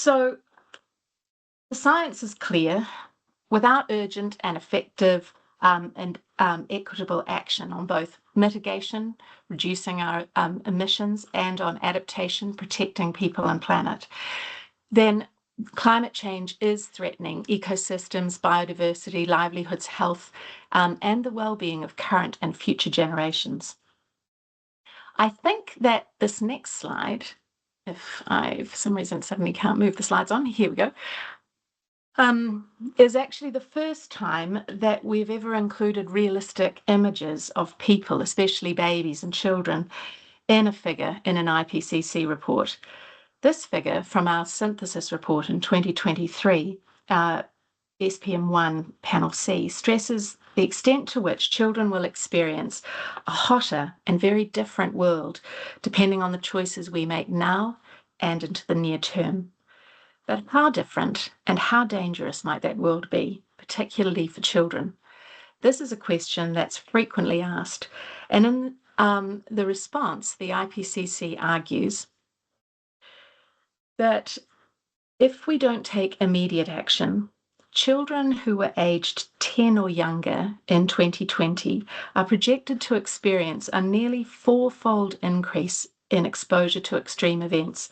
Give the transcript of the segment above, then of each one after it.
So the science is clear. Without urgent and effective and equitable action on both mitigation, reducing our emissions, and on adaptation, protecting people and planet, then climate change is threatening ecosystems, biodiversity, livelihoods, health, and the well-being of current and future generations. I think that this next slide, if I, for some reason, suddenly can't move the slides on, here we go, is actually the first time that we've ever included realistic images of people, especially babies and children, in a figure in an IPCC report. This figure from our synthesis report in 2023, SPM1 Panel C, stresses the extent to which children will experience a hotter and very different world depending on the choices we make now and into the near term. But how different and how dangerous might that world be, particularly for children? This is a question that's frequently asked. And in the response, the IPCC argues that if we don't take immediate action, children who were aged 10 or younger in 2020 are projected to experience a nearly four-fold increase in exposure to extreme events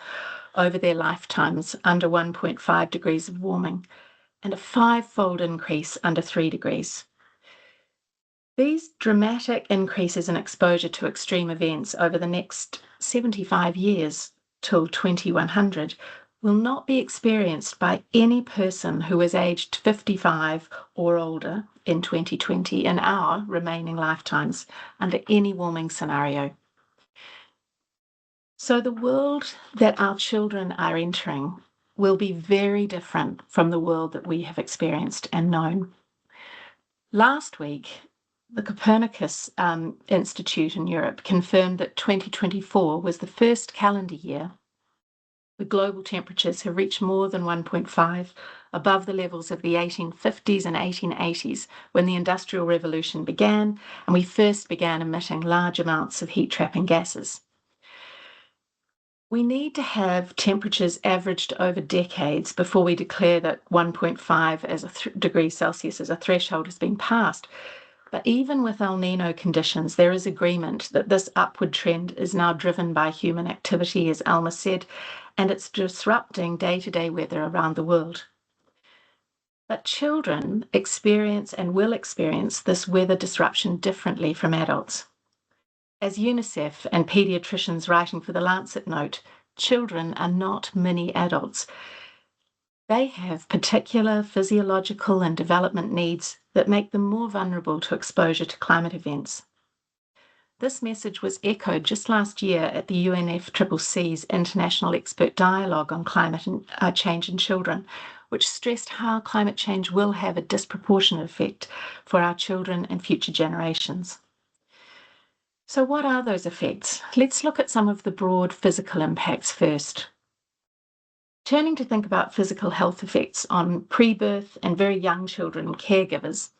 over their lifetimes under 1.5 degrees of warming, and a five-fold increase under 3 degrees. These dramatic increases in exposure to extreme events over the next 75 years till 2100 will not be experienced by any person who is aged 55 or older in 2020 in our remaining lifetimes under any warming scenario. So the world that our children are entering will be very different from the world that we have experienced and known. Last week, the Copernicus Institute in Europe confirmed that 2024 was the first calendar year where global temperatures have reached more than 1.5 above the levels of the 1850s and 1880s when the Industrial Revolution began and we first began emitting large amounts of heat-trapping gases. We need to have temperatures averaged over decades before we declare that 1.5 as a degrees Celsius as a threshold has been passed. But even with El Nino conditions, there is agreement that this upward trend is now driven by human activity, as Alma said, and it's disrupting day-to-day weather around the world. But children experience and will experience this weather disruption differently from adults. As UNICEF and paediatricians writing for the Lancet note, children are not mini adults. They have particular physiological and development needs that make them more vulnerable to exposure to climate events. This message was echoed just last year at the UNFCCC's International Expert Dialogue on Climate Change in Children, which stressed how climate change will have a disproportionate effect for our children and future generations. So what are those effects? Let's look at some of the broad physical impacts first. Turning to think about physical health effects on pre-birth and very young children and caregivers,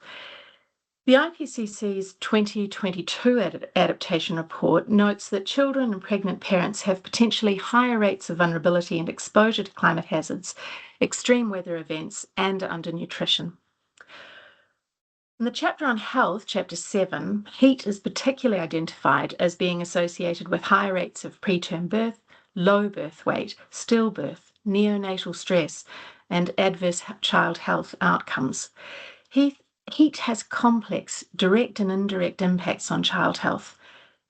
the IPCC's 2022 adaptation report notes that children and pregnant parents have potentially higher rates of vulnerability and exposure to climate hazards, extreme weather events, and undernutrition. In the chapter on health, chapter 7, heat is particularly identified as being associated with higher rates of preterm birth, low birth weight, stillbirth, neonatal stress, and adverse child health outcomes. Heat has complex direct and indirect impacts on child health.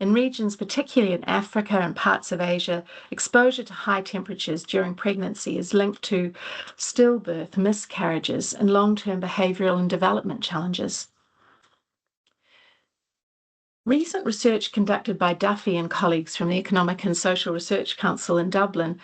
In regions, particularly in Africa and parts of Asia, exposure to high temperatures during pregnancy is linked to stillbirth, miscarriages, and long-term behavioural and development challenges. Recent research conducted by Duffy and colleagues from the Economic and Social Research Council in Dublin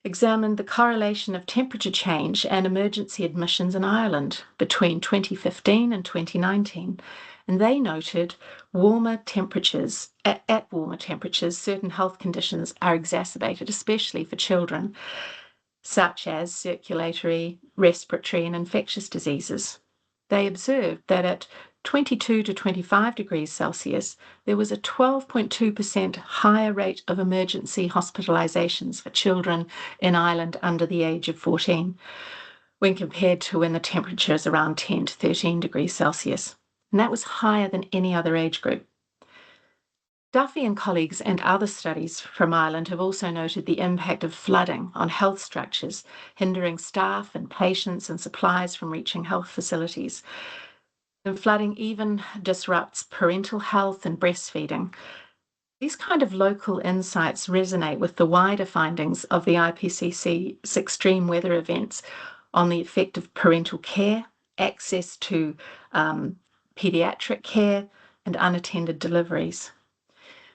examined the correlation of temperature change and emergency admissions in Ireland between 2015 and 2019. And they noted warmer temperatures, at warmer temperatures, certain health conditions are exacerbated, especially for children, such as circulatory, respiratory, and infectious diseases. They observed that at 22 to 25 degrees Celsius, there was a 12.2% higher rate of emergency hospitalizations for children in Ireland under the age of 14 when compared to when the temperature is around 10 to 13 degrees Celsius. And that was higher than any other age group. Duffy and colleagues and other studies from Ireland have also noted the impact of flooding on health structures, hindering staff and patients and supplies from reaching health facilities. And flooding even disrupts parental health and breastfeeding. These kind of local insights resonate with the wider findings of the IPCC's extreme weather events on the effect of parental care, access to pediatric care, and unattended deliveries.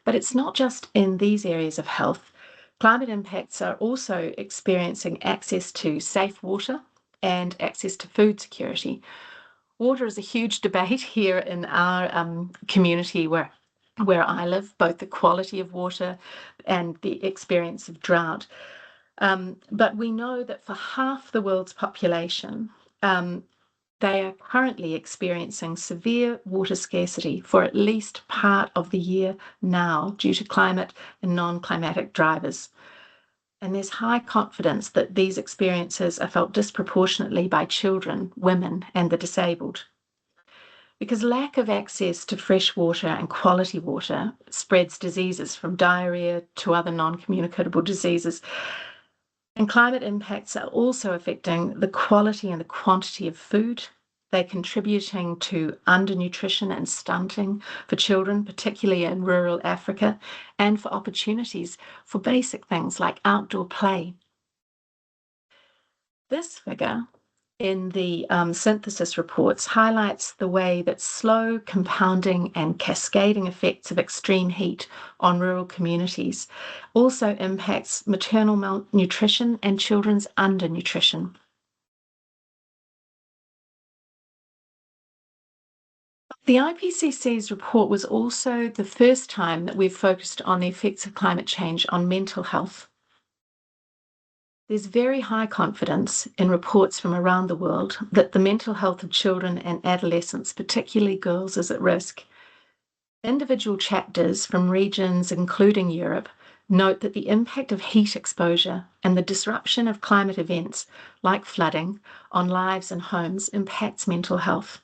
But it's not just in these areas of health. Climate impacts are also experiencing access to safe water and access to food security. Water is a huge debate here in our community where I live, both the quality of water and the experience of drought. But we know that for half the world's population, they are currently experiencing severe water scarcity for at least part of the year now due to climate and non-climatic drivers. And there's high confidence that these experiences are felt disproportionately by children, women, and the disabled. Because lack of access to fresh water and quality water spreads diseases from diarrhea to other non-communicable diseases. And climate impacts are also affecting the quality and the quantity of food. They're contributing to undernutrition and stunting for children, particularly in rural Africa, and for opportunities for basic things like outdoor play. This figure in the synthesis reports highlights the way that slow compounding and cascading effects of extreme heat on rural communities also impacts maternal malnutrition and children's undernutrition. The IPCC's report was also the first time that we've focused on the effects of climate change on mental health. There's very high confidence in reports from around the world that the mental health of children and adolescents, particularly girls, is at risk. Individual chapters from regions, including Europe, note that the impact of heat exposure and the disruption of climate events, like flooding, on lives and homes impacts mental health.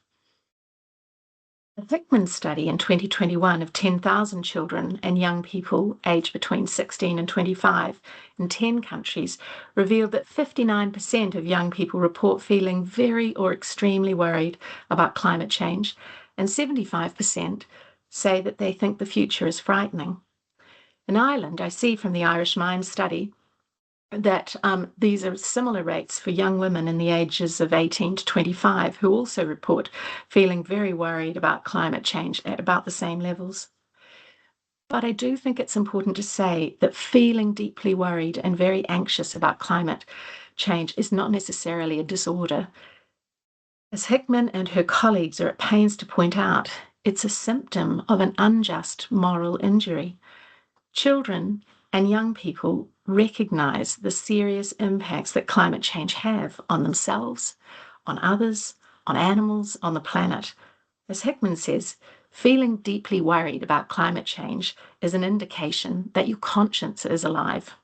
A Hickman study in 2021 of 10,000 children and young people aged between 16 and 25 in 10 countries revealed that 59% of young people report feeling very or extremely worried about climate change, and 75% say that they think the future is frightening. In Ireland, I see from the Irish Mind study that these are similar rates for young women in the ages of 18 to 25 who also report feeling very worried about climate change at about the same levels. But I do think it's important to say that feeling deeply worried and very anxious about climate change is not necessarily a disorder. As Hickman and her colleagues are at pains to point out, it's a symptom of an unjust moral injury. Children and young people recognize the serious impacts that climate change have on themselves, on others, on animals, on the planet. As Hickman says, feeling deeply worried about climate change is an indication that your conscience is alive.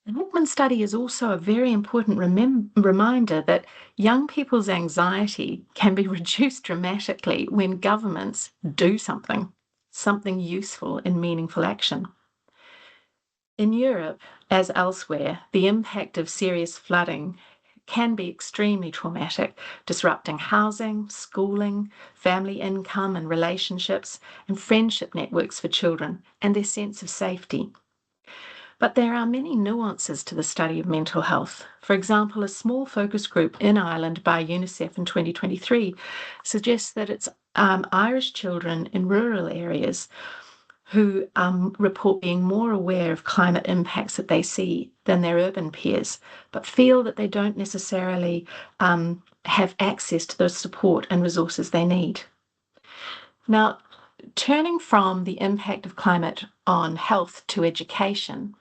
The Hickman study is also a very important reminder that young people's anxiety can be reduced dramatically when governments do something useful and meaningful action. In Europe, as elsewhere, the impact of serious flooding can be extremely traumatic, disrupting housing, schooling, family income and relationships, and friendship networks for children and their sense of safety. But there are many nuances to the study of mental health. For example, a small focus group in Ireland by UNICEF in 2023 suggests that it's Irish children in rural areas who report being more aware of climate impacts that they see than their urban peers, but feel that they don't necessarily have access to the support and resources they need. Now, turning from the impact of climate on health to education,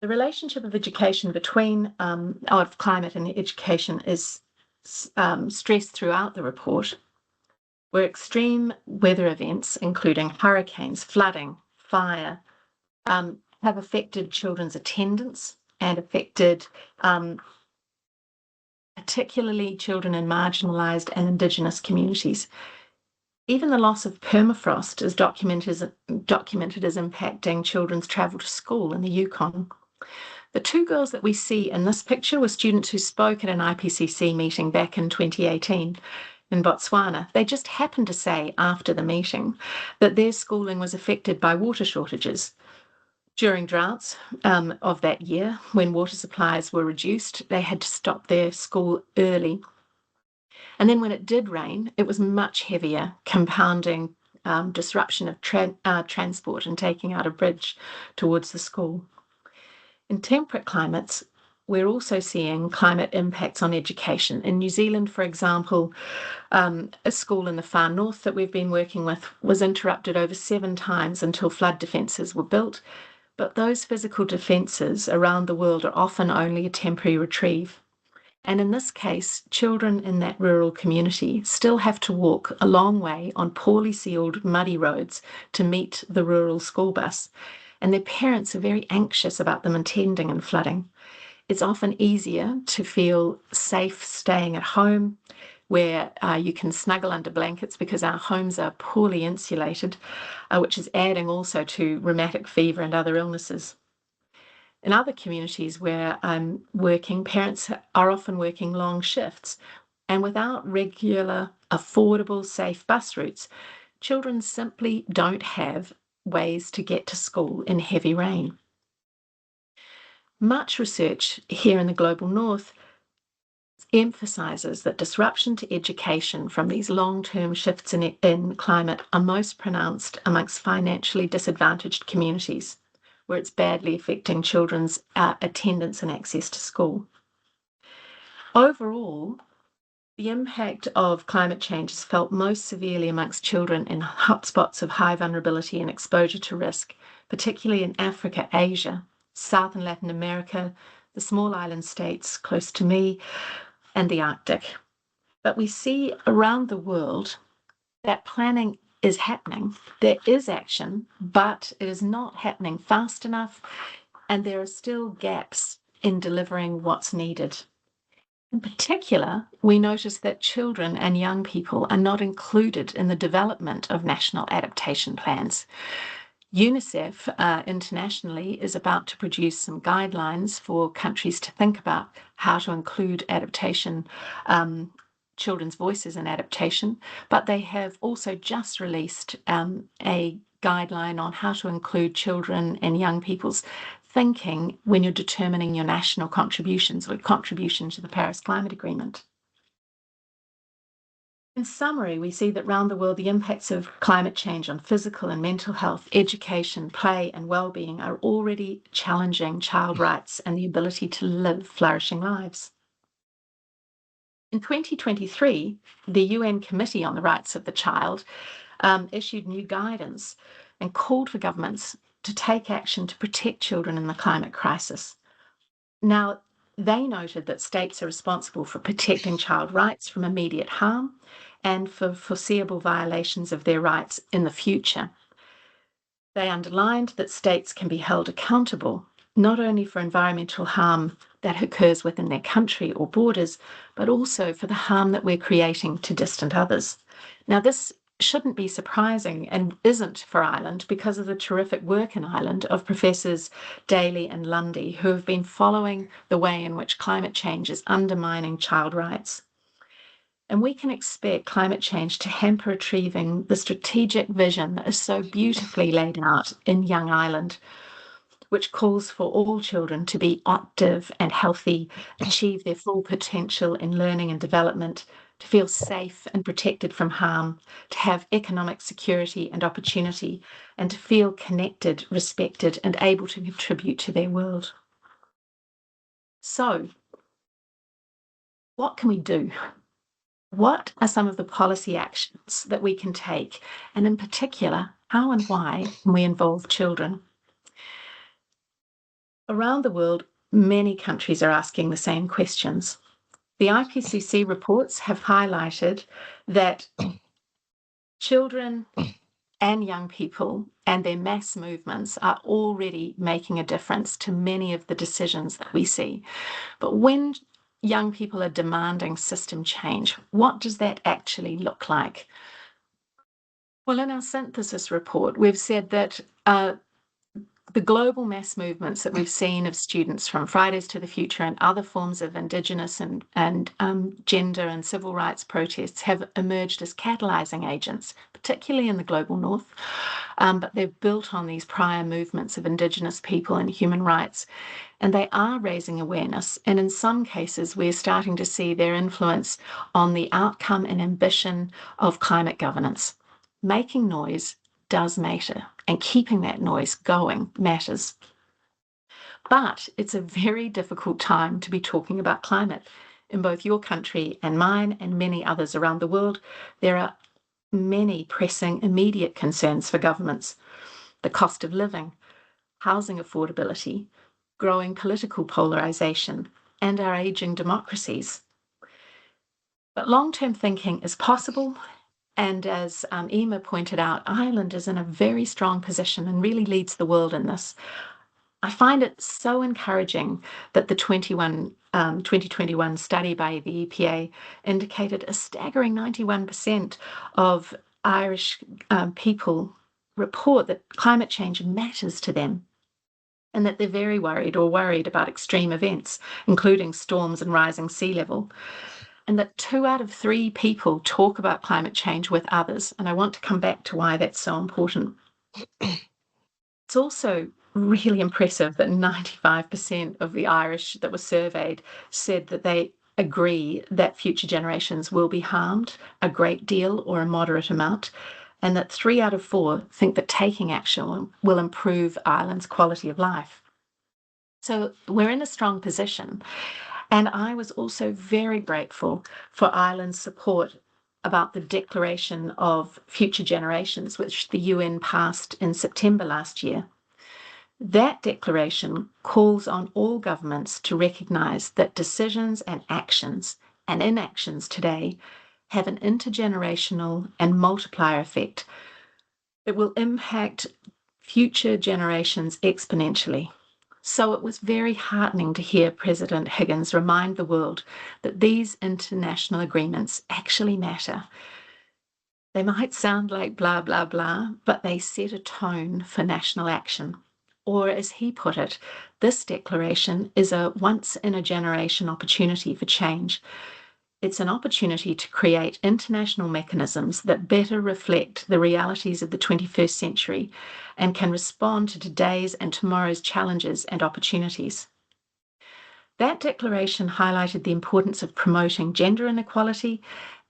the relationship of education between of climate and education is stressed throughout the report were extreme weather events, including hurricanes, flooding, fire, have affected children's attendance and affected particularly children in marginalised and Indigenous communities. Even the loss of permafrost is documented as impacting children's travel to school in the Yukon. The two girls that we see in this picture were students who spoke at an IPCC meeting back in 2018 in Botswana. They just happened to say after the meeting that their schooling was affected by water shortages. During droughts of that year, when water supplies were reduced, they had to stop their school early. And then when it did rain, it was much heavier, compounding disruption of transport and taking out a bridge towards the school. In temperate climates, we're also seeing climate impacts on education. In New Zealand, for example, a school in the far north that we've been working with was interrupted over 7 times until flood defences were built. But those physical defences around the world are often only a temporary reprieve. And in this case, children in that rural community still have to walk a long way on poorly sealed, muddy roads to meet the rural school bus. And their parents are very anxious about them attending in flooding. It's often easier to feel safe staying at home where you can snuggle under blankets because our homes are poorly insulated, which is adding also to rheumatic fever and other illnesses. In other communities where I'm working, parents are often working long shifts, and without regular, affordable, safe bus routes, children simply don't have ways to get to school in heavy rain. Much research here in the global north emphasises that disruption to education from these long-term shifts in climate are most pronounced amongst financially disadvantaged communities, where it's badly affecting children's attendance and access to school. Overall, the impact of climate change is felt most severely amongst children in hotspots of high vulnerability and exposure to risk, particularly in Africa, Asia, South and Latin America, the small island states close to me, and the Arctic. But we see around the world that planning is happening. There is action, but it is not happening fast enough, and there are still gaps in delivering what's needed. In particular, we notice that children and young people are not included in the development of national adaptation plans. UNICEF internationally is about to produce some guidelines for countries to think about how to include adaptation, children's voices in adaptation, but they have also just released a guideline on how to include children and young people's thinking when you're determining your national contributions or contribution to the Paris Climate Agreement. In summary, we see that around the world, the impacts of climate change on physical and mental health, education, play, and well-being are already challenging child rights and the ability to live flourishing lives. In 2023, the UN Committee on the Rights of the Child issued new guidance and called for governments to take action to protect children in the climate crisis. Now, they noted that states are responsible for protecting child rights from immediate harm and for foreseeable violations of their rights in the future. They underlined that states can be held accountable not only for environmental harm that occurs within their country or borders, but also for the harm that we're creating to distant others. Now, this shouldn't be surprising and isn't for Ireland because of the terrific work in Ireland of Professors Daly and Lundy, who have been following the way in which climate change is undermining child rights. And we can expect climate change to hamper achieving the strategic vision that is so beautifully laid out in Young Ireland, which calls for all children to be active and healthy, achieve their full potential in learning and development, to feel safe and protected from harm, to have economic security and opportunity, and to feel connected, respected, and able to contribute to their world. So, what can we do? What are some of the policy actions that we can take? And in particular, how and why can we involve children? Around the world, many countries are asking the same questions. The IPCC reports have highlighted that children and young people and their mass movements are already making a difference to many of the decisions that we see. But when young people are demanding system change, what does that actually look like? Well, in our synthesis report, we've said that the global mass movements that we've seen of students from Fridays to the Future and other forms of Indigenous and gender and civil rights protests have emerged as catalysing agents, particularly in the global north, but they've built on these prior movements of Indigenous people and human rights, and they are raising awareness. And in some cases, we're starting to see their influence on the outcome and ambition of climate governance. Making noise does matter, and keeping that noise going matters. But it's a very difficult time to be talking about climate. In both your country and mine and many others around the world, there are many pressing immediate concerns for governments: the cost of living, housing affordability, growing political polarisation, and our ageing democracies. But long-term thinking is possible. And as Emma pointed out, Ireland is in a very strong position and really leads the world in this. I find it so encouraging that the 2021 study by the EPA indicated a staggering 91% of Irish people report that climate change matters to them, and that they're very worried about extreme events, including storms and rising sea level. And that 2 out of 3 people talk about climate change with others. And I want to come back to why that's so important. It's also really impressive that 95% of the Irish that were surveyed said that they agree that future generations will be harmed a great deal or a moderate amount, and that 3 out of 4 think that taking action will improve Ireland's quality of life. So we're in a strong position. And I was also very grateful for Ireland's support about the Declaration of Future Generations, which the UN passed in September last year. That declaration calls on all governments to recognise that decisions and actions and inactions today have an intergenerational and multiplier effect that will impact future generations exponentially. So it was very heartening to hear President Higgins remind the world that these international agreements actually matter. They might sound like blah, blah, blah, but they set a tone for national action. Or as he put it, this declaration is a once-in-a-generation opportunity for change. It's an opportunity to create international mechanisms that better reflect the realities of the 21st century and can respond to today's and tomorrow's challenges and opportunities. That declaration highlighted the importance of promoting gender inequality,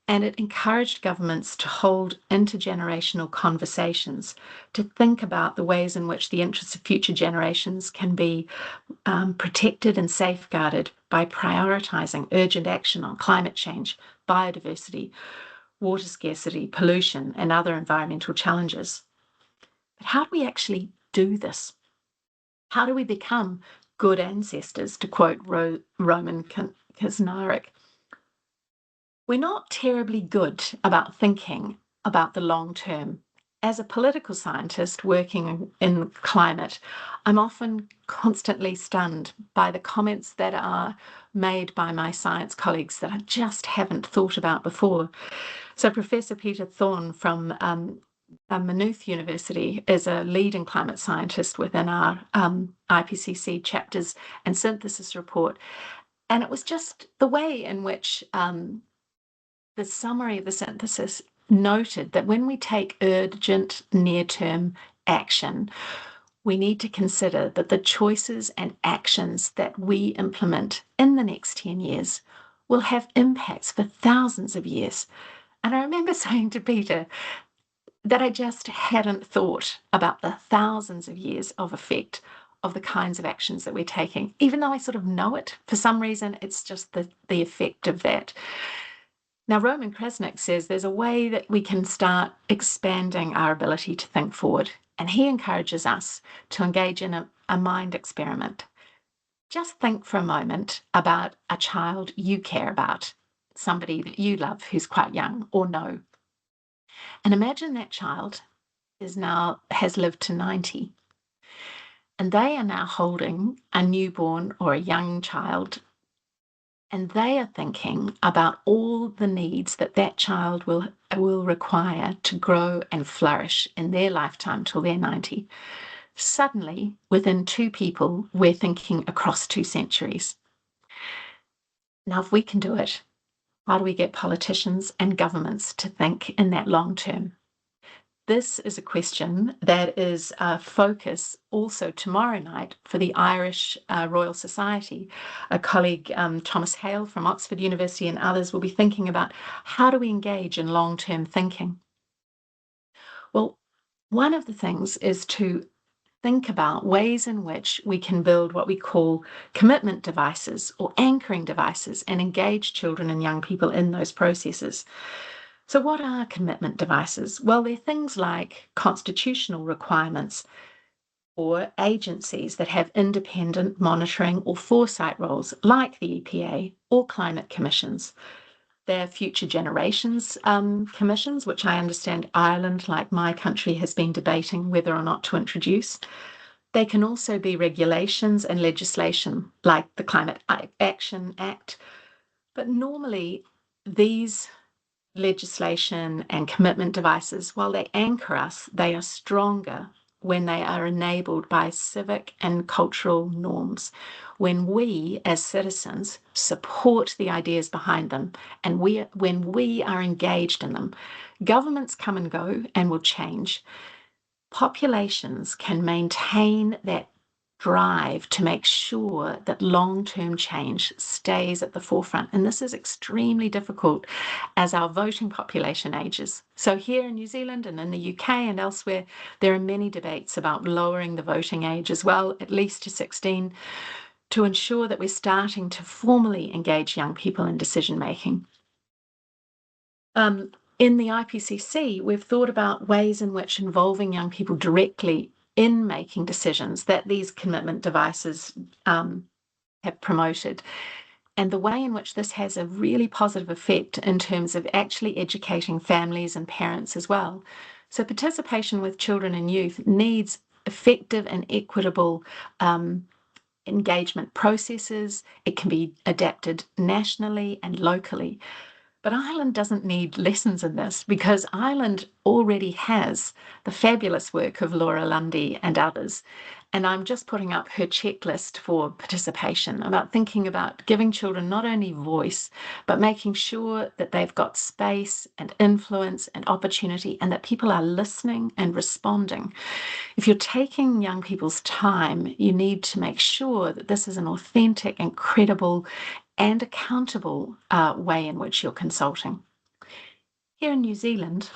and it encouraged governments to hold intergenerational conversations, to think about the ways in which the interests of future generations can be protected and safeguarded by prioritising urgent action on climate change, biodiversity, water scarcity, pollution, and other environmental challenges. But how do we actually do this? How do we become good ancestors, to quote Roman Kasnarek? We're not terribly good about thinking about the long term. As a political scientist working in climate, I'm often constantly stunned by the comments that are made by my science colleagues that I just haven't thought about before. So Professor Peter Thorne from Maynooth University is a leading climate scientist within our IPCC chapters and synthesis report. And it was just the way in which the summary of the synthesis noted that when we take urgent near-term action, we need to consider that the choices and actions that we implement in the next 10 years will have impacts for thousands of years. And I remember saying to Peter that I just hadn't thought about the thousands of years of effect of the kinds of actions that we're taking. Even though I sort of know it, for some reason, it's just the effect of that. Now, Roman Krasnick says there's a way that we can start expanding our ability to think forward, and he encourages us to engage in a mind experiment. Just think for a moment about a child you care about, somebody that you love who's quite young or know. And imagine that child has lived to 90, and they are now holding a newborn or a young child, and they are thinking about all the needs that that child will require to grow and flourish in their lifetime till they're 90. Suddenly, within two people, we're thinking across 2 centuries. Now, if we can do it, how do we get politicians and governments to think in that long term? This is a question that is a focus also tomorrow night for the Irish Royal Society. A colleague, Thomas Hale from Oxford University, and others will be thinking about how do we engage in long-term thinking? Well, one of the things is to think about ways in which we can build what we call commitment devices or anchoring devices and engage children and young people in those processes. So, what are commitment devices? Well, they're things like constitutional requirements or agencies that have independent monitoring or foresight roles, like the EPA or climate commissions. They're future generations commissions, which I understand Ireland, like my country, has been debating whether or not to introduce. They can also be regulations and legislation, like the Climate Action Act. But normally, these legislation and commitment devices, while they anchor us, they are stronger when they are enabled by civic and cultural norms. When we, as citizens, support the ideas behind them and when we are engaged in them, governments come and go and will change. Populations can maintain that drive to make sure that long-term change stays at the forefront. And this is extremely difficult as our voting population ages. So here in New Zealand and in the UK and elsewhere, there are many debates about lowering the voting age as well, at least to 16, to ensure that we're starting to formally engage young people in decision making. In the IPCC, we've thought about ways in which involving young people directly in making decisions that these commitment devices have promoted, and the way in which this has a really positive effect in terms of actually educating families and parents as well. So participation with children and youth needs effective and equitable engagement processes. It can be adapted nationally and locally. But Ireland doesn't need lessons in this because Ireland already has the fabulous work of Laura Lundy and others. And I'm just putting up her checklist for participation about thinking about giving children not only voice, but making sure that they've got space and influence and opportunity and that people are listening and responding. If you're taking young people's time, you need to make sure that this is an authentic and credible and accountable way in which you're consulting. Here in New Zealand,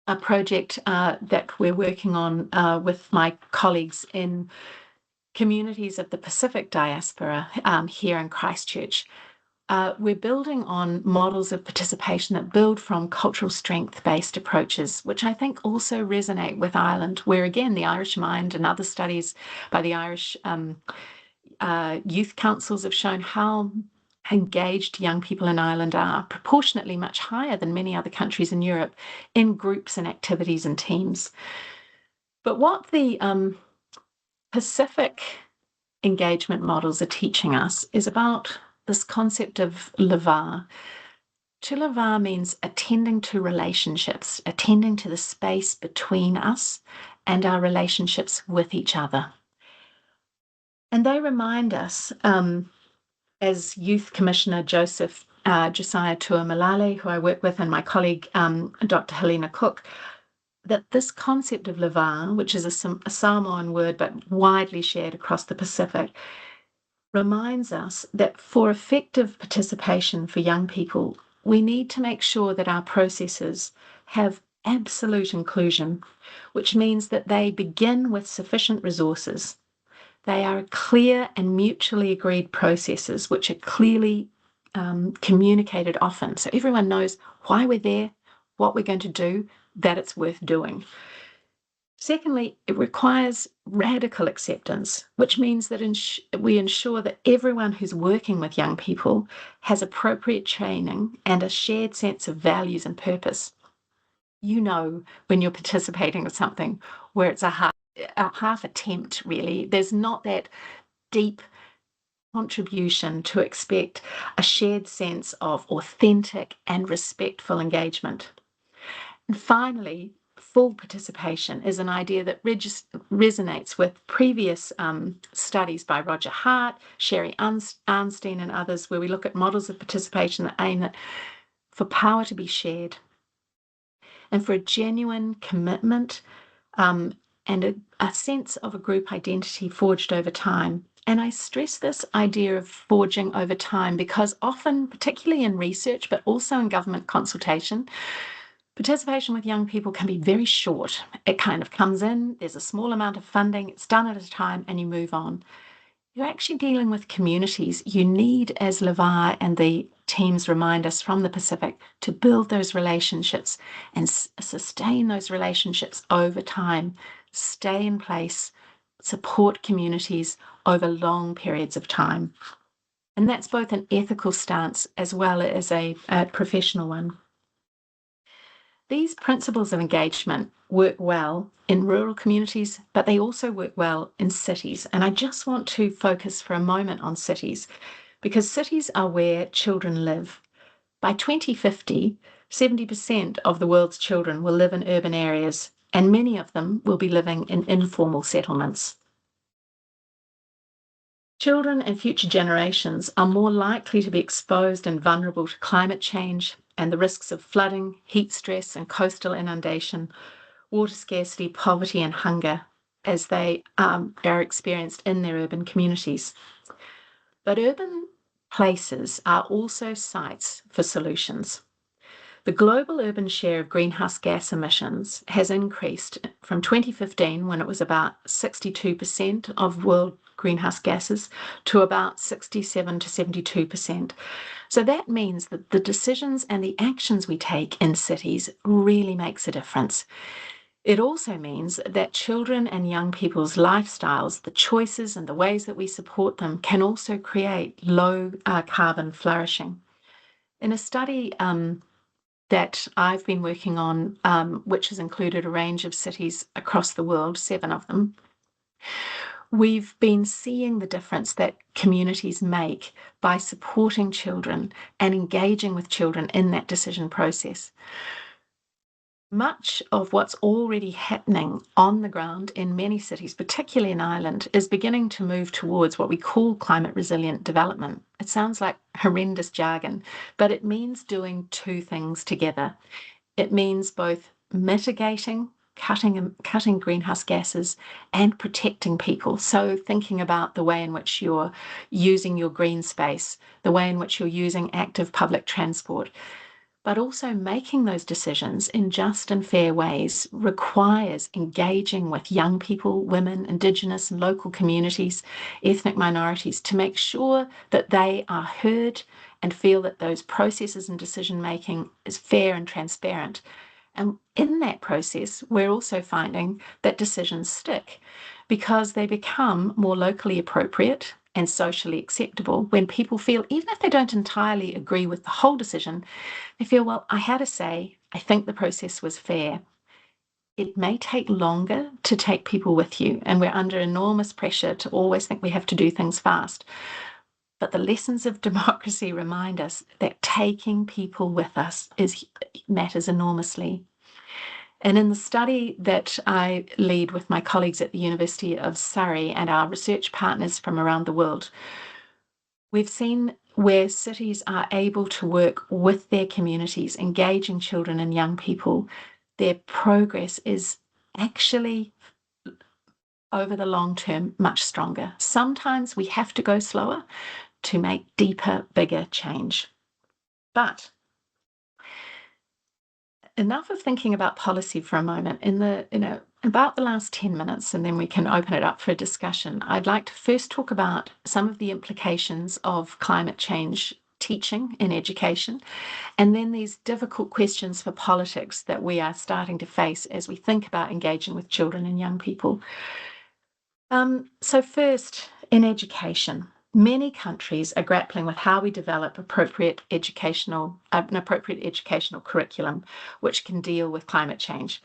a project that we're working on with my colleagues in communities of the Pacific diaspora here in Christchurch, we're building on models of participation that build from cultural strength-based approaches, which I think also resonate with Ireland, where again, the Irish Mind and other studies by the Irish youth councils have shown how engaged young people in Ireland are, proportionately much higher than many other countries in Europe, in groups and activities and teams. But what the Pacific engagement models are teaching us is about this concept of levar. To levar means attending to relationships, attending to the space between us and our relationships with each other. And they remind us, as Youth Commissioner Josiah Tuamalale, who I work with, and my colleague, Dr. Helena Cook, that this concept of levar, which is a Samoan word but widely shared across the Pacific, reminds us that for effective participation for young people, we need to make sure that our processes have absolute inclusion, which means that they begin with sufficient resources. They are clear and mutually agreed processes which are clearly communicated often. So everyone knows why we're there, what we're going to do, that it's worth doing. Secondly, it requires radical acceptance, which means that we ensure that everyone who's working with young people has appropriate training and a shared sense of values and purpose. You know, when you're participating in something where it's a half attempt, really, there's not that deep contribution to expect a shared sense of authentic and respectful engagement. And finally, full participation is an idea that resonates with previous studies by Roger Hart, Sherry Arnstein, and others, where we look at models of participation that aim for power to be shared and for a genuine commitment and a sense of a group identity forged over time. And I stress this idea of forging over time because often, particularly in research, but also in government consultation, participation with young people can be very short. It kind of comes in, there's a small amount of funding, it's done at a time, and you move on. You're actually dealing with communities. You need, as Levi and the teams remind us from the Pacific, to build those relationships and sustain those relationships over time, stay in place, support communities over long periods of time. And that's both an ethical stance as well as a professional one. These principles of engagement work well in rural communities, but they also work well in cities. And I just want to focus for a moment on cities, because cities are where children live. By 2050, 70% of the world's children will live in urban areas, and many of them will be living in informal settlements. Children and future generations are more likely to be exposed and vulnerable to climate change and the risks of flooding, heat stress, and coastal inundation, water scarcity, poverty, and hunger as they are experienced in their urban communities. But urban places are also sites for solutions. The global urban share of greenhouse gas emissions has increased from 2015, when it was about 62% of world greenhouse gases, to about 67 to 72%. So that means that the decisions and the actions we take in cities really makes a difference. It also means that children and young people's lifestyles, the choices and the ways that we support them, can also create low carbon flourishing. In a study that I've been working on, which has included a range of cities across the world, 7 of them, we've been seeing the difference that communities make by supporting children and engaging with children in that decision process. Much of what's already happening on the ground in many cities, particularly in Ireland, is beginning to move towards what we call climate resilient development. It sounds like horrendous jargon, but it means doing two things together. It means both mitigating, cutting greenhouse gases, and protecting people. So thinking about the way in which you're using your green space, the way in which you're using active public transport, but also making those decisions in just and fair ways requires engaging with young people, women, Indigenous and local communities, ethnic minorities, to make sure that they are heard and feel that those processes and decision making is fair and transparent. And in that process, we're also finding that decisions stick because they become more locally appropriate and socially acceptable when people feel, even if they don't entirely agree with the whole decision, they feel, well, I had a say, I think the process was fair. It may take longer to take people with you, and we're under enormous pressure to always think we have to do things fast. But the lessons of democracy remind us that taking people with us matters enormously. And in the study that I lead with my colleagues at the University of Surrey and our research partners from around the world, we've seen where cities are able to work with their communities, engaging children and young people, their progress is actually, over the long term, much stronger. Sometimes we have to go slower to make deeper, bigger change. But enough of thinking about policy for a moment. About the last 10 minutes, and then we can open it up for a discussion, I'd like to first talk about some of the implications of climate change teaching in education, and then these difficult questions for politics that we are starting to face as we think about engaging with children and young people. So first, in education, many countries are grappling with how we develop an appropriate educational curriculum which can deal with climate change.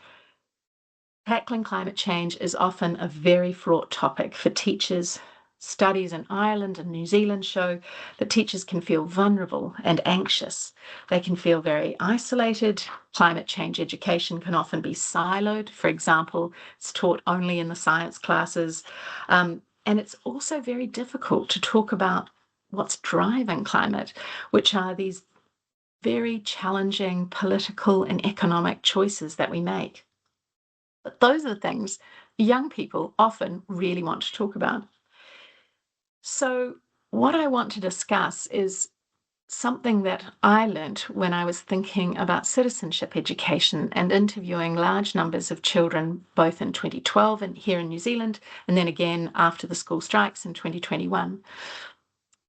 Tackling climate change is often a very fraught topic for teachers. Studies in Ireland and New Zealand show that teachers can feel vulnerable and anxious. They can feel very isolated. Climate change education can often be siloed. For example, it's taught only in the science classes. And it's also very difficult to talk about what's driving climate, which are these very challenging political and economic choices that we make. But those are the things young people often really want to talk about. So what I want to discuss is something that I learnt when I was thinking about citizenship education and interviewing large numbers of children, both in 2012 and here in New Zealand, and then again after the school strikes in 2021.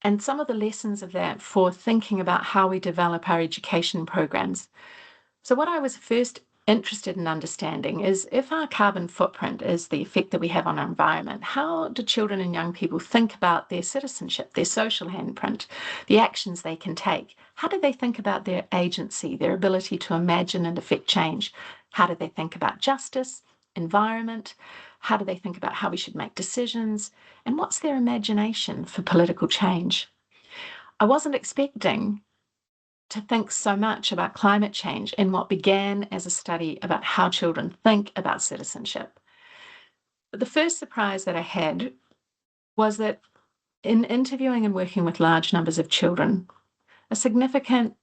And some of the lessons of that for thinking about how we develop our education programs. So what I was first interested in understanding is, if our carbon footprint is the effect that we have on our environment, how do children and young people think about their citizenship, their social handprint, the actions they can take? How do they think about their agency, their ability to imagine and affect change? How do they think about justice, environment? How do they think about how we should make decisions? And what's their imagination for political change? I wasn't expecting to think so much about climate change in what began as a study about how children think about citizenship. But the first surprise that I had was that in interviewing and working with large numbers of children, a significant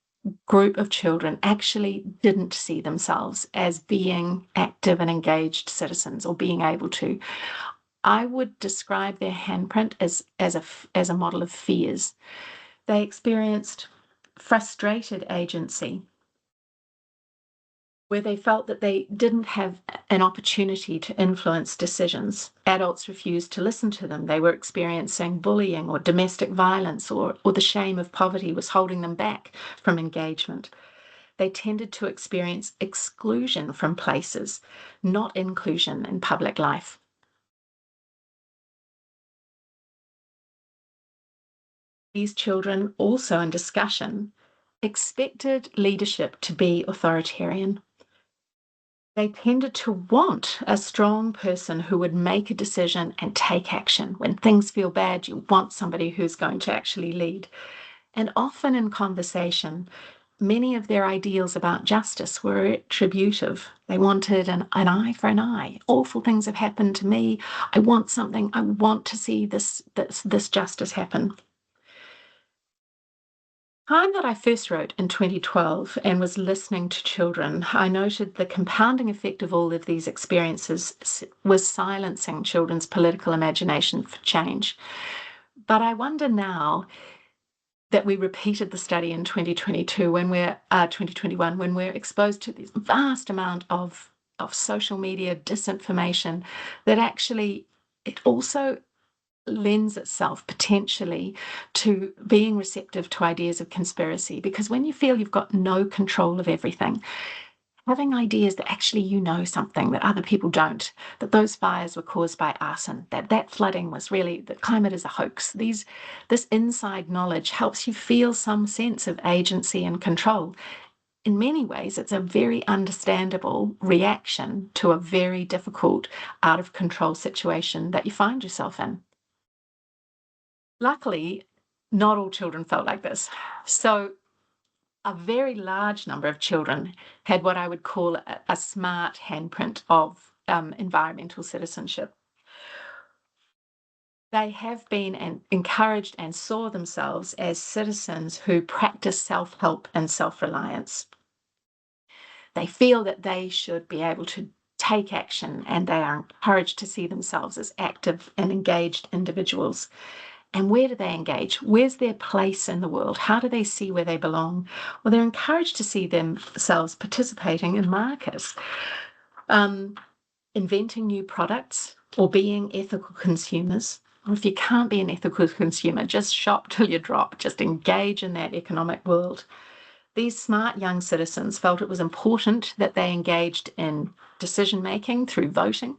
group of children actually didn't see themselves as being active and engaged citizens or being able to. I would describe their handprint as a model of fears. They experienced frustrated agency, where they felt that they didn't have an opportunity to influence decisions. Adults refused to listen to them. They were experiencing bullying or domestic violence, or the shame of poverty was holding them back from engagement. They tended to experience exclusion from places, not inclusion in public life. These children, also in discussion, expected leadership to be authoritarian. They tended to want a strong person who would make a decision and take action. When things feel bad, you want somebody who's going to actually lead. And often in conversation, many of their ideals about justice were retributive. They wanted an eye for an eye. Awful things have happened to me. I want something. I want to see this justice happen. Time that I first wrote in 2012 and was listening to children, I noted the compounding effect of all of these experiences was silencing children's political imagination for change. But I wonder now that we repeated the study in 2022 when 2021, when we're exposed to this vast amount of social media disinformation, that actually it also lends itself potentially to being receptive to ideas of conspiracy. Because when you feel you've got no control of everything, having ideas that actually you know something that other people don't, that those fires were caused by arson, that flooding was really, that climate is a hoax, this inside knowledge helps you feel some sense of agency and control. In many ways, it's a very understandable reaction to a very difficult, out of control situation that you find yourself in. Luckily, not all children felt like this. So a very large number of children had what I would call a smart handprint of environmental citizenship. They have been encouraged and saw themselves as citizens who practice self-help and self-reliance. They feel that they should be able to take action, and they are encouraged to see themselves as active and engaged individuals. And where do they engage? Where's their place in the world? How do they see where they belong? Well, they're encouraged to see themselves participating in markets, inventing new products, or being ethical consumers, or if you can't be an ethical consumer, just shop till you drop, just engage in that economic world. These smart young citizens felt it was important that they engaged in decision-making through voting.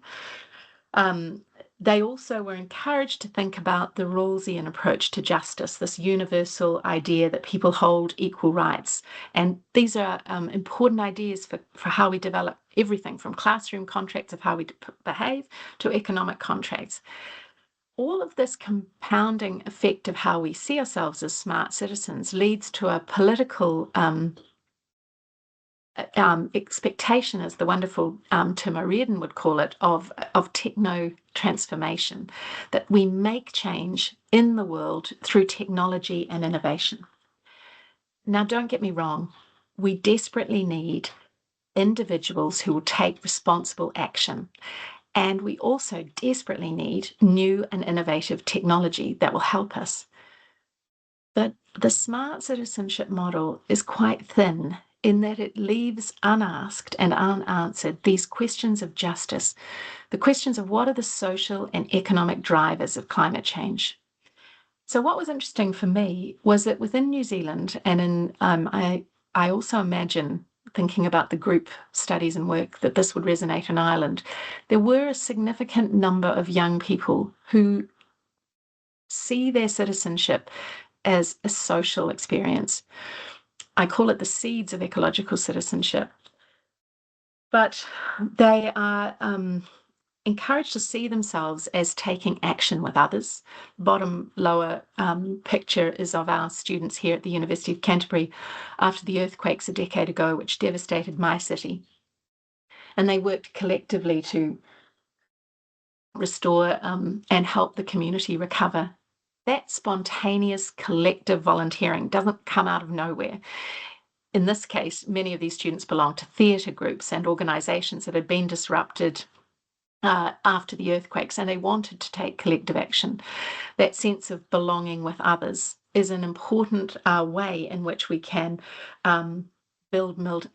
They also were encouraged to think about the Rawlsian approach to justice, this universal idea that people hold equal rights. And these are important ideas for how we develop everything from classroom contracts of how we behave to economic contracts. All of this compounding effect of how we see ourselves as smart citizens leads to a political expectation, as the wonderful Tim O'Riordan would call it, of techno-transformation, that we make change in the world through technology and innovation. Now, don't get me wrong, we desperately need individuals who will take responsible action. And we also desperately need new and innovative technology that will help us. But the smart citizenship model is quite thin in that it leaves unasked and unanswered these questions of justice, the questions of what are the social and economic drivers of climate change. So what was interesting for me was that within New Zealand, and in I also imagine, thinking about the group studies and work, that this would resonate in Ireland, there were a significant number of young people who see their citizenship as a social experience. I call it the seeds of ecological citizenship. But they are encouraged to see themselves as taking action with others. Bottom lower picture is of our students here at the University of Canterbury after the earthquakes a decade ago, which devastated my city. And they worked collectively to restore and help the community recover. That spontaneous collective volunteering doesn't come out of nowhere. In this case, many of these students belong to theatre groups and organisations that had been disrupted after the earthquakes, and they wanted to take collective action. That sense of belonging with others is an important way in which we can build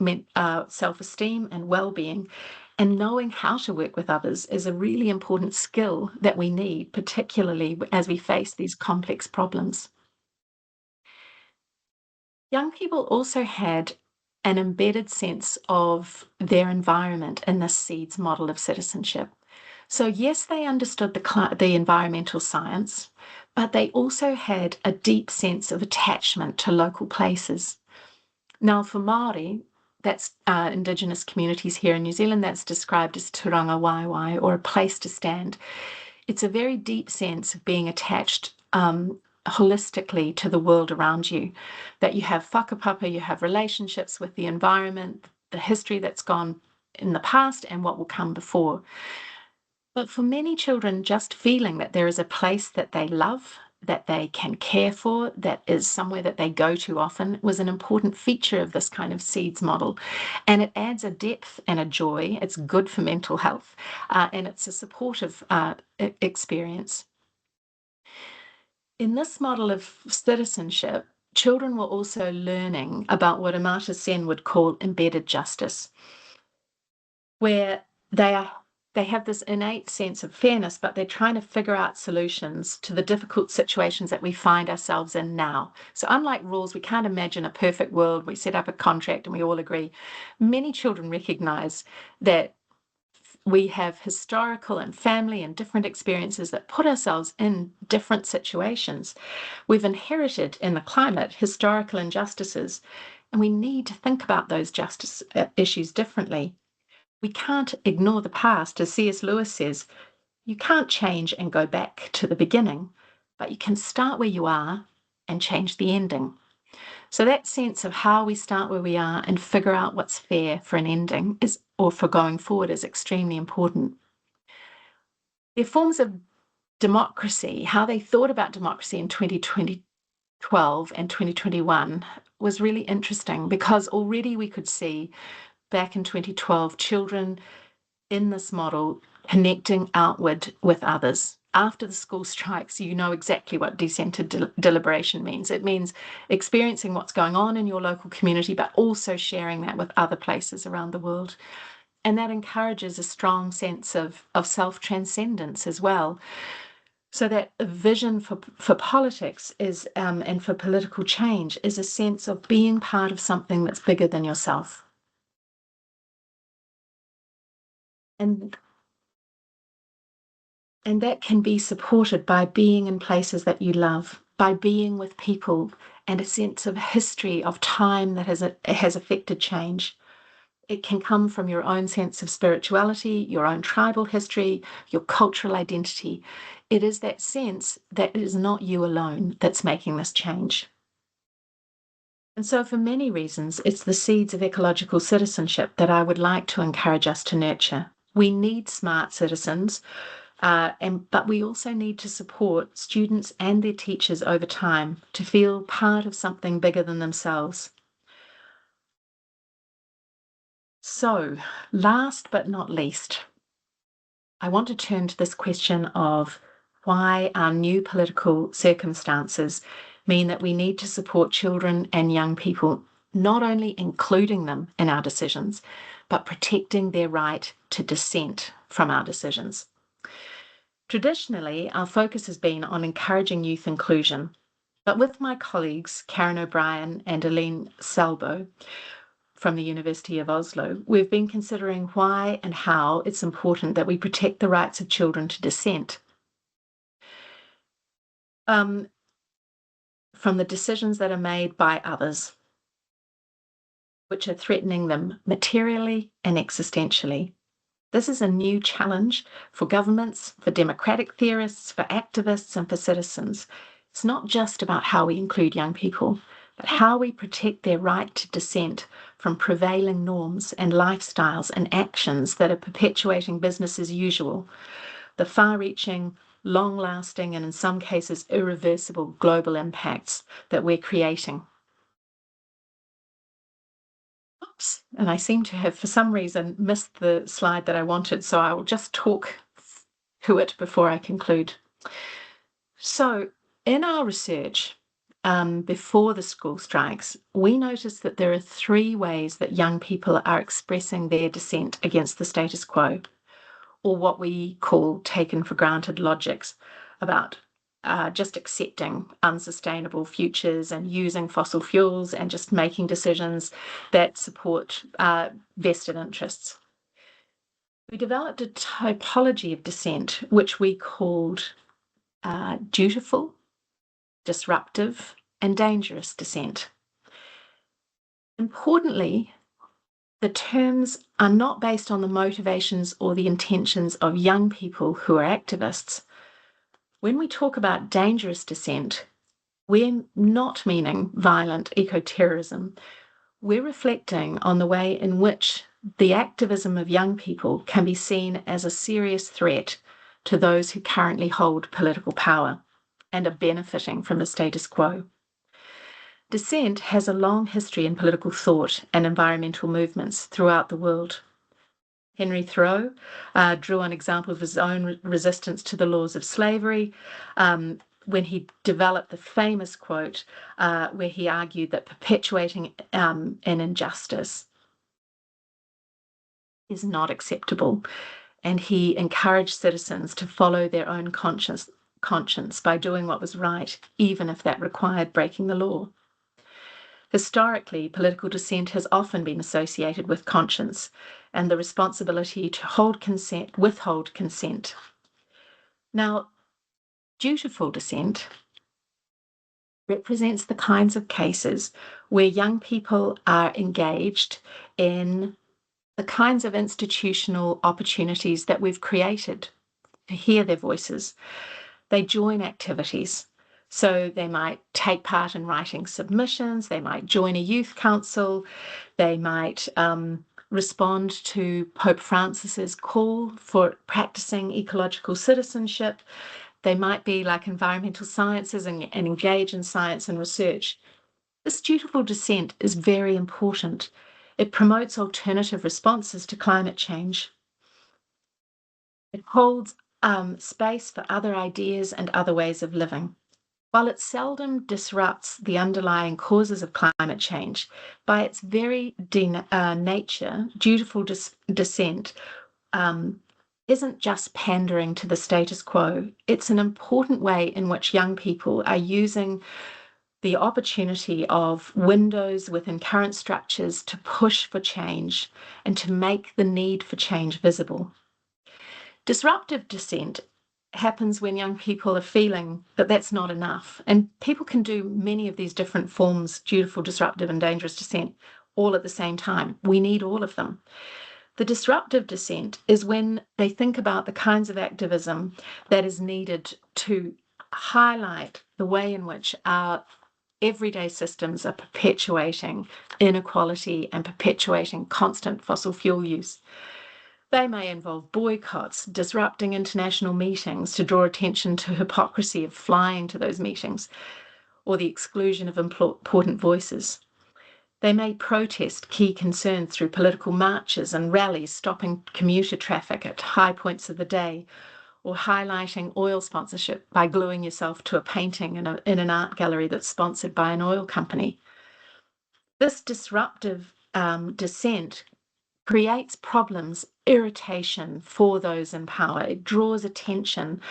self-esteem and well-being. And knowing how to work with others is a really important skill that we need, particularly as we face these complex problems. Young people also had an embedded sense of their environment in this seeds model of citizenship. So yes, they understood the environmental science, but they also had a deep sense of attachment to local places. Now, for Māori, that's Indigenous communities here in New Zealand, that's described as turanga waiwai, or a place to stand. It's a very deep sense of being attached holistically to the world around you, that you have whakapapa, you have relationships with the environment, the history that's gone in the past and what will come before. But for many children, just feeling that there is a place that they love, that they can care for, that is somewhere that they go to often, was an important feature of this kind of seeds model. And it adds a depth and a joy. It's good for mental health, and it's a supportive experience. In this model of citizenship, children were also learning about what Amartya Sen would call embedded justice, where they have this innate sense of fairness, but they're trying to figure out solutions to the difficult situations that we find ourselves in now. So unlike rules, we can't imagine a perfect world. We set up a contract and we all agree. Many children recognize that we have historical and family and different experiences that put ourselves in different situations. We've inherited in the climate historical injustices, and we need to think about those justice issues differently. We can't ignore the past. As C.S. Lewis says, you can't change and go back to the beginning, but you can start where you are and change the ending. So that sense of how we start where we are and figure out what's fair for an ending or for going forward is extremely important. Their forms of democracy, how they thought about democracy in 2012 and 2021 was really interesting, because already we could see back in 2012 children in this model connecting outward with others. After the school strikes, you know exactly what decentered deliberation means. It means experiencing what's going on in your local community, but also sharing that with other places around the world. And that encourages a strong sense of self-transcendence as well. So that a vision for politics is and for political change is a sense of being part of something that's bigger than yourself. And and that can be supported by being in places that you love, by being with people and a sense of history of time that has affected change. It can come from your own sense of spirituality, your own tribal history, your cultural identity. It is that sense that it is not you alone that's making this change. And so, for many reasons, it's the seeds of ecological citizenship that I would like to encourage us to nurture. We need smart citizens, but we also need to support students and their teachers over time to feel part of something bigger than themselves. So, last but not least, I want to turn to this question of why our new political circumstances mean that we need to support children and young people, not only including them in our decisions, but protecting their right to dissent from our decisions. Traditionally, our focus has been on encouraging youth inclusion, but with my colleagues, Karen O'Brien and Aline Salbo from the University of Oslo, we've been considering why and how it's important that we protect the rights of children to dissent from the decisions that are made by others, which are threatening them materially and existentially. This is a new challenge for governments, for democratic theorists, for activists, and for citizens. It's not just about how we include young people, but how we protect their right to dissent from prevailing norms and lifestyles and actions that are perpetuating business as usual, the far-reaching, long-lasting, and in some cases irreversible global impacts that we're creating. Oops, and I seem to have, for some reason, missed the slide that I wanted, so I will just talk to it before I conclude. So, in our research, before the school strikes, we noticed that there are 3 ways that young people are expressing their dissent against the status quo, or what we call taken for granted logics about just accepting unsustainable futures and using fossil fuels and just making decisions that support vested interests. We developed a typology of dissent, which we called dutiful, disruptive, and dangerous dissent. Importantly, the terms are not based on the motivations or the intentions of young people who are activists. When we talk about dangerous dissent, we're not meaning violent eco-terrorism. We're reflecting on the way in which the activism of young people can be seen as a serious threat to those who currently hold political power and are benefiting from the status quo. Dissent has a long history in political thought and environmental movements throughout the world. Henry Thoreau drew an example of his own resistance to the laws of slavery when he developed the famous quote where he argued that perpetuating an injustice is not acceptable. And he encouraged citizens to follow their own conscience by doing what was right, even if that required breaking the law. Historically, political dissent has often been associated with conscience and the responsibility to withhold consent. Now, dutiful dissent represents the kinds of cases where young people are engaged in the kinds of institutional opportunities that we've created to hear their voices. They join activities. So they might take part in writing submissions, they might join a youth council, they might respond to Pope Francis's call for practicing ecological citizenship. They might be like environmental sciences and engage in science and research. This dutiful dissent is very important. It promotes alternative responses to climate change. It holds space for other ideas and other ways of living. While it seldom disrupts the underlying causes of climate change, by its very nature, dutiful dissent isn't just pandering to the status quo. It's an important way in which young people are using the opportunity of windows within current structures to push for change and to make the need for change visible. Disruptive dissent happens when young people are feeling that that's not enough. And people can do many of these different forms, dutiful, disruptive, and dangerous dissent, all at the same time. We need all of them. The disruptive dissent is when they think about the kinds of activism that is needed to highlight the way in which our everyday systems are perpetuating inequality and perpetuating constant fossil fuel use. They may involve boycotts, disrupting international meetings to draw attention to hypocrisy of flying to those meetings, or the exclusion of important voices. They may protest key concerns through political marches and rallies, stopping commuter traffic at high points of the day, or highlighting oil sponsorship by gluing yourself to a painting in an art gallery that's sponsored by an oil company. This disruptive dissent creates problems, irritation for those in power. It draws attention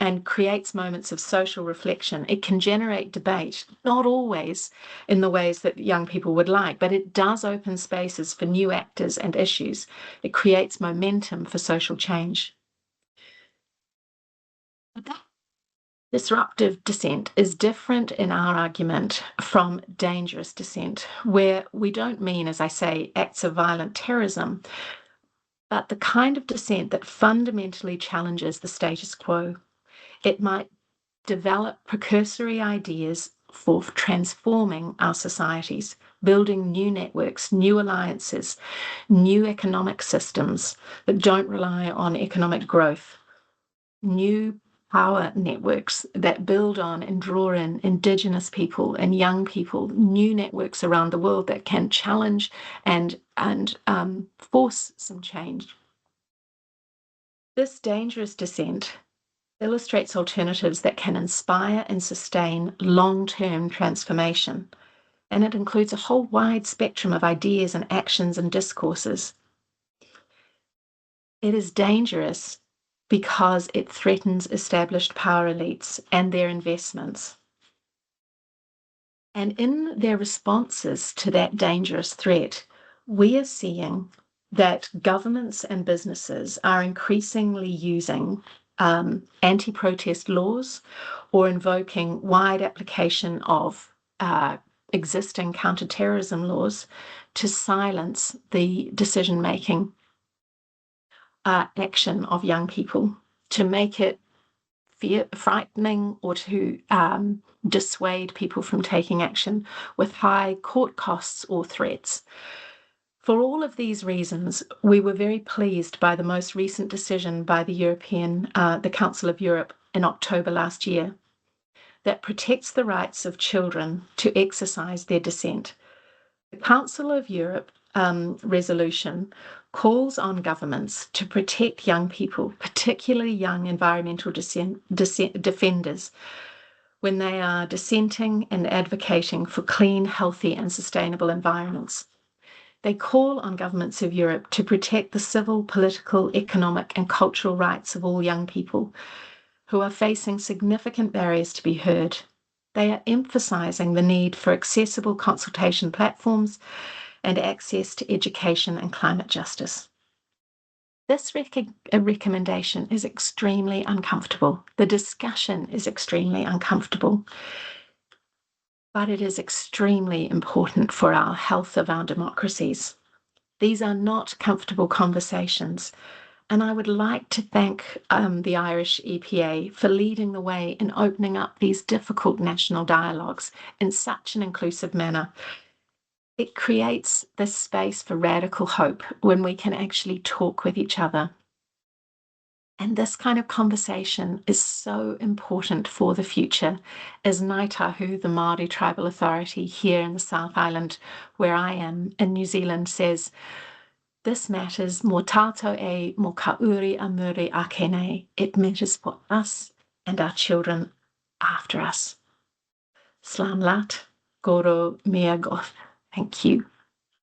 and creates moments of social reflection. It can generate debate, not always in the ways that young people would like, but it does open spaces for new actors and issues. It creates momentum for social change. But that disruptive dissent is different in our argument from dangerous dissent, where we don't mean, as I say, acts of violent terrorism, but the kind of dissent that fundamentally challenges the status quo. It might develop precursory ideas for transforming our societies, building new networks, new alliances, new economic systems that don't rely on economic growth, new power networks that build on and draw in Indigenous people and young people, new networks around the world that can challenge and force some change. This dangerous dissent illustrates alternatives that can inspire and sustain long-term transformation, and it includes a whole wide spectrum of ideas and actions and discourses. It is dangerous because it threatens established power elites and their investments. And in their responses to that dangerous threat, we are seeing that governments and businesses are increasingly using anti-protest laws or invoking wide application of existing counter-terrorism laws to silence the decision-making action of young people, to make it frightening or to dissuade people from taking action with high court costs or threats. For all of these reasons, we were very pleased by the most recent decision by the Council of Europe in October last year that protects the rights of children to exercise their dissent. The Council of Europe resolution calls on governments to protect young people, particularly young environmental defenders, when they are dissenting and advocating for clean, healthy, and sustainable environments. They call on governments of Europe to protect the civil, political, economic, and cultural rights of all young people who are facing significant barriers to be heard. They are emphasizing the need for accessible consultation platforms and access to education and climate justice. This recommendation is extremely uncomfortable. The discussion is extremely uncomfortable, but it is extremely important for our health of our democracies. These are not comfortable conversations, and I would like to thank the Irish EPA for leading the way in opening up these difficult national dialogues in such an inclusive manner. It creates this space for radical hope when we can actually talk with each other. And this kind of conversation is so important for the future, as Ngāi Tahu, the Māori tribal authority here in the South Island, where I am in New Zealand, says, this matters mō tātou e mō ka uri a muri ake nei. It matters for us and our children after us. Slam lat, goro mea goth. Thank you.